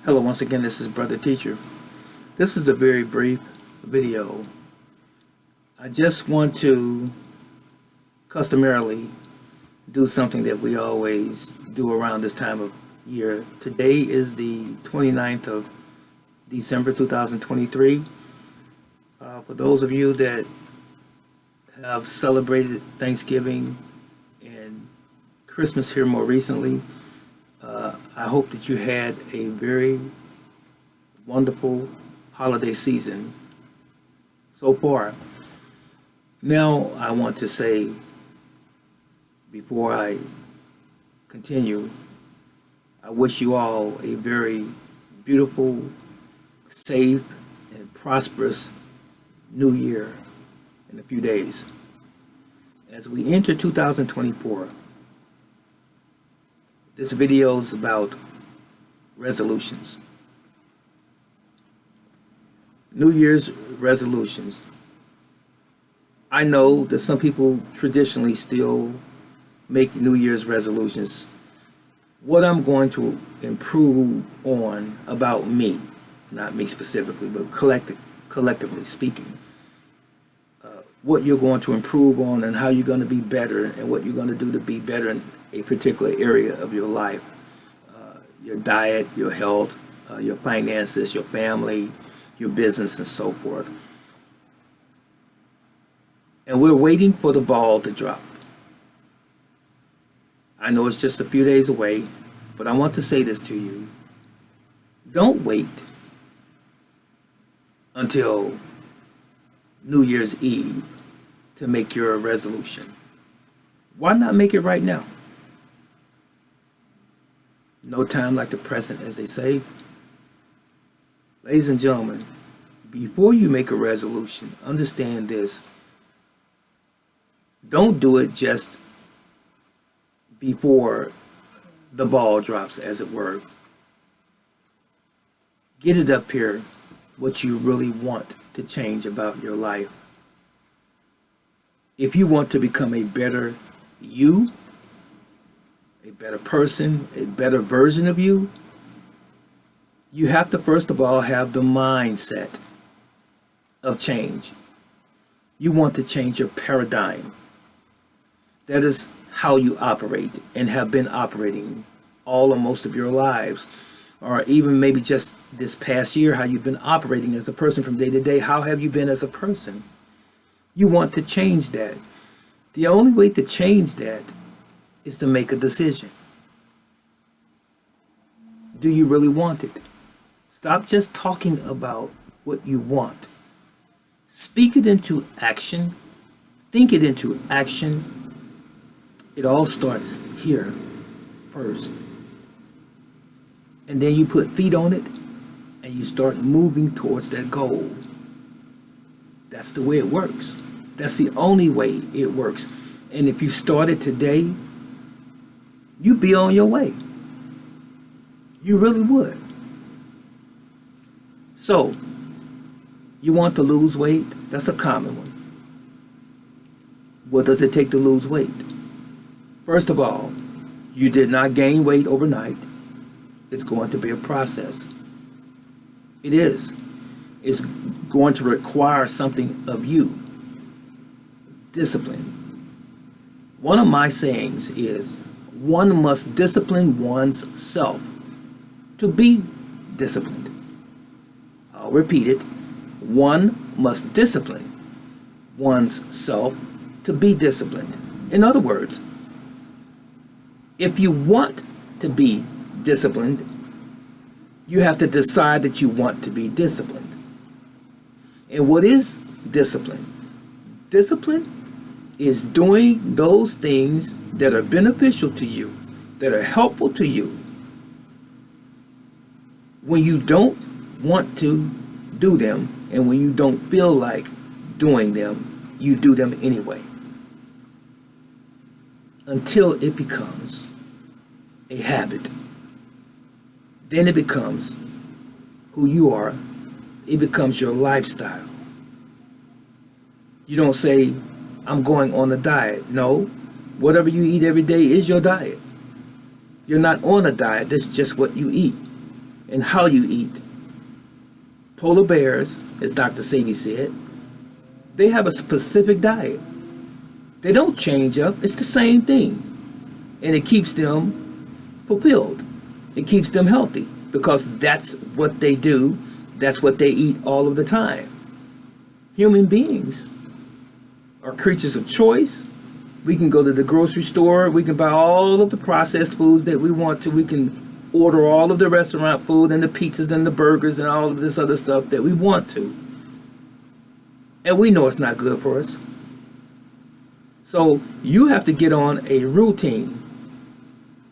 Hello, once again, this is Brother Teacher. This is a very brief video. I just want to customarily do something that we always do around this time of year. Today is the 29th of December 2023. For those of you that have celebrated Thanksgiving and Christmas here more recently, I hope that you had a very wonderful holiday season so far. Now, I want to say, before I continue, I wish you all a very beautiful, safe, and prosperous new year in a few days. As we enter 2024, this video is about resolutions. New Year's resolutions. I know that some people traditionally still make New Year's resolutions. What I'm going to improve on about me, not me specifically, but collectively speaking, what you're going to improve on and how you're going to be better and what you're going to do to be better in a particular area of your life, your diet, your health, your finances, your family, your business, and so forth. And we're waiting for the ball to drop. I know it's just a few days away, but I want to say this to you. Don't wait until New Year's Eve to make your resolution. Why not make it right now? No time like the present, as they say. Ladies and gentlemen, before you make a resolution, understand this. Don't do it just before the ball drops, as it were. Get it up here, what you really want to change about your life. If you want to become a better you, a better person, a better version of you, you have to first of all have the mindset of change. You want to change your paradigm. That is how you operate and have been operating all or most of your lives, or even maybe just this past year, how you've been operating as a person from day to day. How have you been as a person? You want to change that. The only way to change that is to make a decision. Do you really want it? Stop just talking about what you want. Speak it into action. Think it into action. It all starts here first. And then you put feet on it and you start moving towards that goal. That's the way it works. That's the only way it works. And if you started today, you'd be on your way. You really would. So, you want to lose weight? That's a common one. What does it take to lose weight? First of all, you did not gain weight overnight. It's going to be a process. It is. It's going to require something of you. Discipline. One of my sayings is, one must discipline one's self to be disciplined. I'll repeat it. One must discipline one's self to be disciplined. In other words, if you want to be disciplined, you have to decide that you want to be disciplined. And what is discipline? Discipline is doing those things that are beneficial to you, that are helpful to you, when you don't want to do them, and when you don't feel like doing them, you do them anyway. Until it becomes a habit. Then it becomes who you are. It becomes your lifestyle. You don't say, I'm going on a diet. No, whatever you eat every day is your diet. You're not on a diet. That's just what you eat. and how you eat. Polar bears, as Dr. Sebi said, they have a specific diet. They don't change up. It's the same thing. And it keeps them fulfilled. It keeps them healthy because that's what they do. That's what they eat all of the time. Human beings are creatures of choice. We can go to the grocery store. We can buy all of the processed foods that we want to. We can order all of the restaurant food and the pizzas and the burgers and all of this other stuff that we want to. And we know it's not good for us. So you have to get on a routine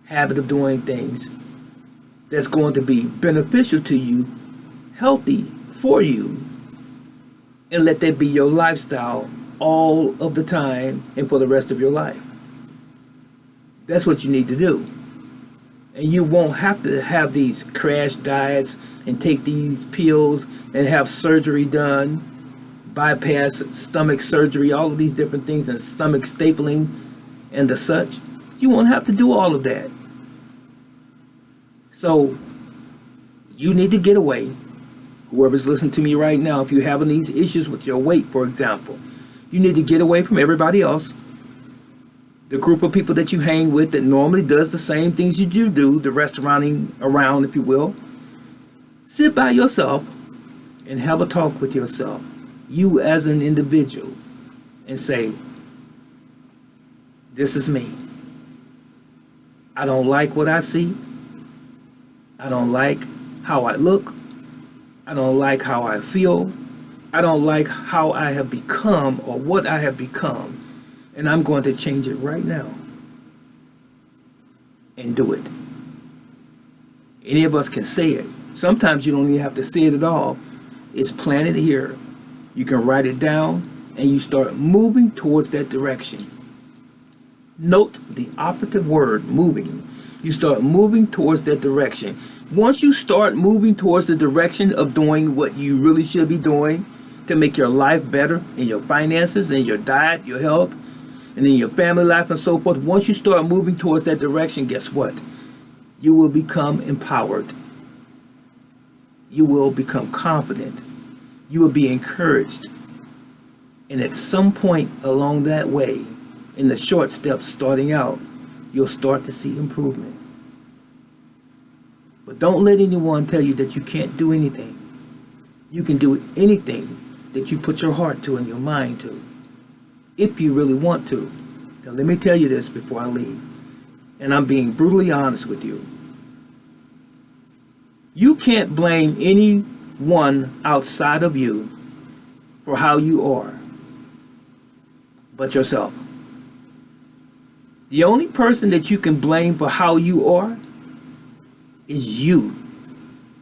habit of doing things that's going to be beneficial to you, healthy for you, and let that be your lifestyle all of the time and for the rest of your life. That's what you need to do. And you won't have to have these crash diets and take these pills and have surgery done, bypass stomach surgery, all of these different things, and stomach stapling and the such. You won't have to do all of that. So you need to get away. Whoever's listening to me right now, if you're having these issues with your weight, for example, you need to get away from everybody else. The group of people that you hang with that normally does the same things you do, the restauranting around, if you will. Sit by yourself and have a talk with yourself, you as an individual, and say, this is me. I don't like what I see. I don't like how I look. I don't like how I feel. I don't like how I have become or what I have become. And I'm going to change it right now. And do it. Any of us can say it. Sometimes you don't even have to say it at all. It's planted here. You can write it down and you start moving towards that direction. Note the operative word, moving. You start moving towards that direction. Once you start moving towards the direction of doing what you really should be doing to make your life better in your finances, in your diet, your health, and in your family life and so forth, once you start moving towards that direction, guess what? You will become empowered. You will become confident. You will be encouraged. And at some point along that way, in the short steps starting out, you'll start to see improvement. But don't let anyone tell you that you can't do anything. You can do anything that you put your heart to and your mind to, if you really want to. Now let me tell you this before I leave, and I'm being brutally honest with you. You can't blame anyone outside of you for how you are, but yourself. The only person that you can blame for how you are is you,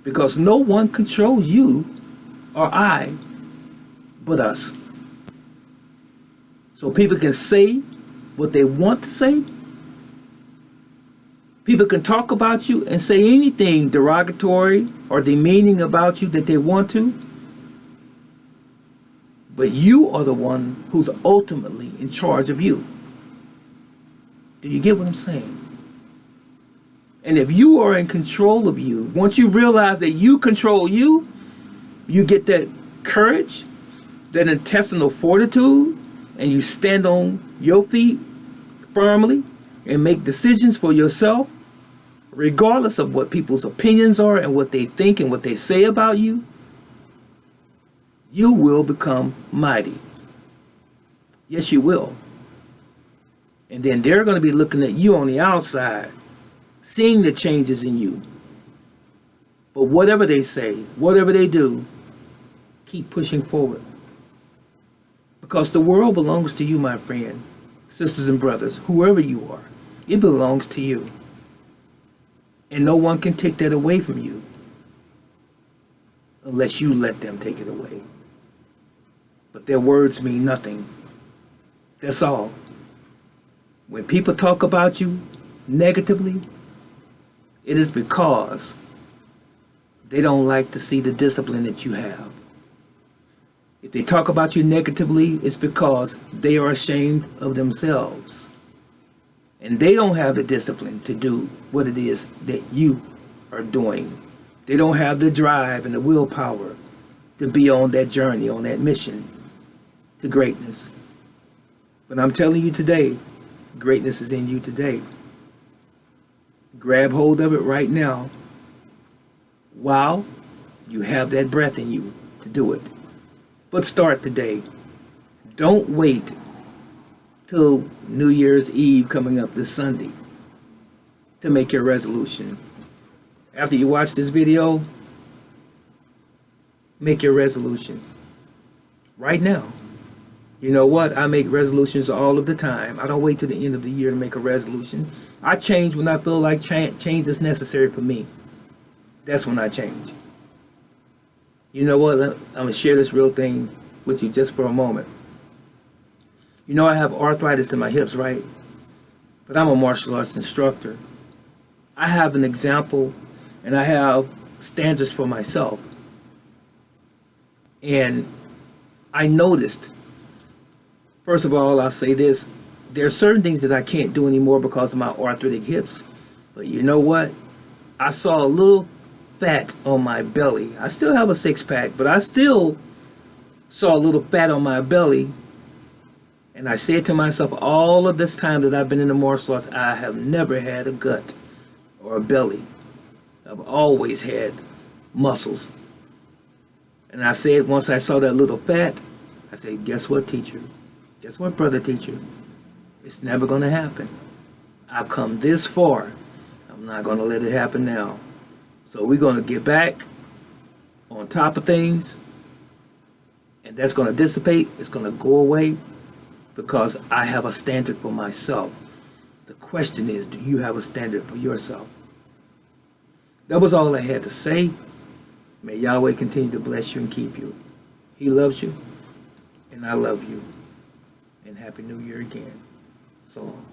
because no one controls you or I but us. So people can say what they want to say. People can talk about you and say anything derogatory or demeaning about you that they want to. But you are the one who's ultimately in charge of you. Do you get what I'm saying? And if you are in control of you, once you realize that you control you, you get that courage, that intestinal fortitude, and you stand on your feet firmly and make decisions for yourself, regardless of what people's opinions are and what they think and what they say about you, you will become mighty. Yes, you will. And then they're going to be looking at you on the outside, seeing the changes in you. But whatever they say, whatever they do, keep pushing forward. Because the world belongs to you, my friend, sisters and brothers, whoever you are. It belongs to you. And no one can take that away from you unless you let them take it away. But their words mean nothing. That's all. When people talk about you negatively, it is because they don't like to see the discipline that you have. If they talk about you negatively, it's because they are ashamed of themselves. And they don't have the discipline to do what it is that you are doing They don't have the drive and the willpower to be on that journey, on that mission to greatness. But I'm telling you today, greatness is in you today. Grab hold of it right now while you have that breath in you to do it. But start today. Don't wait till New Year's Eve coming up this Sunday to make your resolution. After you watch this video, make your resolution right now. You know what? I make resolutions all of the time. I don't wait till the end of the year to make a resolution. I change when I feel like change is necessary for me. That's when I change. You know what? I'm going to share this real thing with you just for a moment. You know I have arthritis in my hips, right? But I'm a martial arts instructor. I have an example and I have standards for myself. And I noticed, first of all, I'll say this, there are certain things that I can't do anymore because of my arthritic hips. But you know what? I saw a little fat on my belly. I still have a six-pack, but I still saw a little fat on my belly. And I said to myself, all of this time that I've been in the martial arts, I have never had a gut or a belly. I've always had muscles. And I said, once I saw that little fat, I said, guess what, teacher? Guess what, brother teacher? It's never going to happen. I've come this far. I'm not going to let it happen now. So we're going to get back on top of things. And that's going to dissipate. It's going to go away because I have a standard for myself. The question is, do you have a standard for yourself? That was all I had to say. May Yahweh continue to bless you and keep you. He loves you, and I love you. And Happy New Year again. So long.